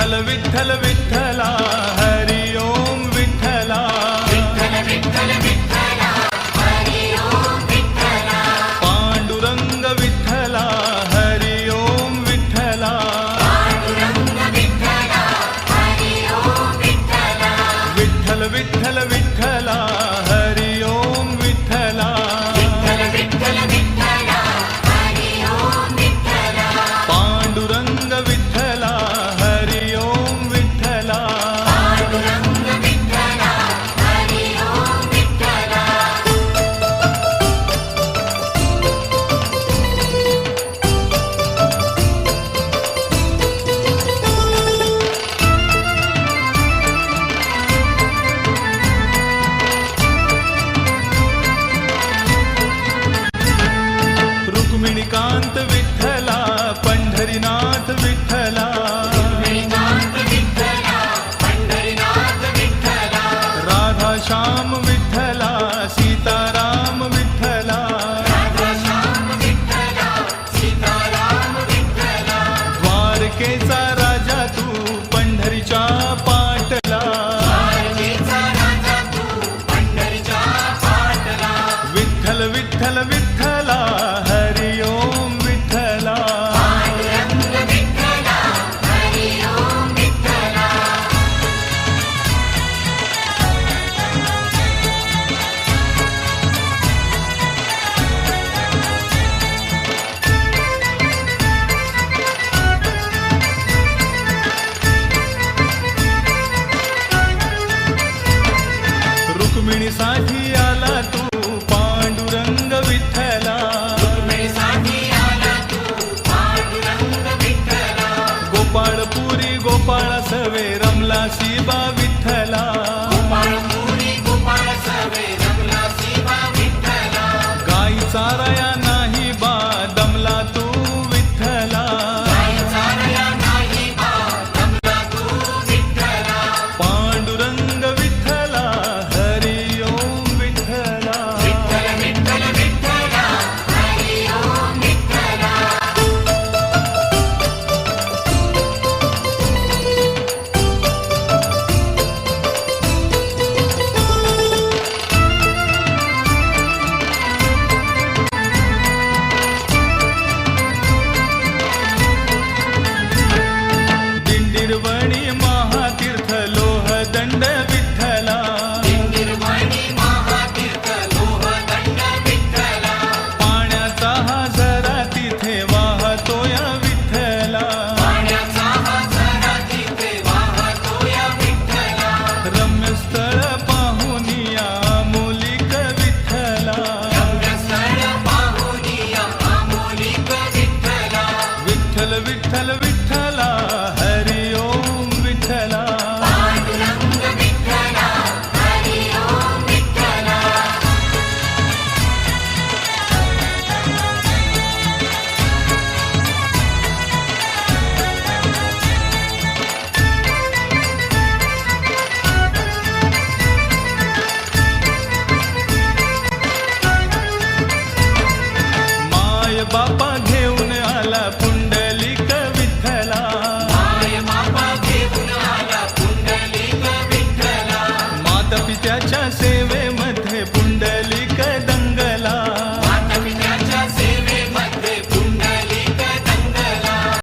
विठ्ठल विठ्ठल विठ्ठला हरि ओम विठ्ठला विठ्ठल विठ्ठल विठ्ठला हरि ओम विठ्ठला पांडुरंग विठ्ठला हरि ओम विठ्ठला पांडुरंग विठ्ठला हरि ओम विठ्ठला विठ्ठल विठ्ठल विठ्ठला हरि ओम विठ्ठला विठ्ठल विठ्ठल विठ्ठला हरि ओम विठ्ठला पांडुरंग विठ्ठला हरि ओम विठ्ठला पांडुरंग विठ्ठला हरि ओम विठ्ठला रुक्मिणीकांत विठ्ठला पंढरीनाथ विठ्ठला श्रीनाथ विठ्ठला पंढरीनाथ विठ्ठला राधा श्याम विठ्ठला सीताराम विठ्ठला राधाश्याम विठ्ठला सीताराम विठ्ठला द्वारकेचा राजा तू पंढरीच्या पाटला द्वारकेचा राजा तू पंढरीच्या पाटला विठ्ठल विठ्ठल विठ्ठला हरि ओम विठ्ठला पांडुरंग विठ्ठला हरि ओम विठ्ठला रुक्मिणीसाठी आला तू पांडुरंग विठ्ठला रुक्मिणीसाठी आला तू पांडुरंग विठ्ठला गोपाळपुरी गोपाळ सवे रमला शिबा विठ्ठला गोपाळपुरी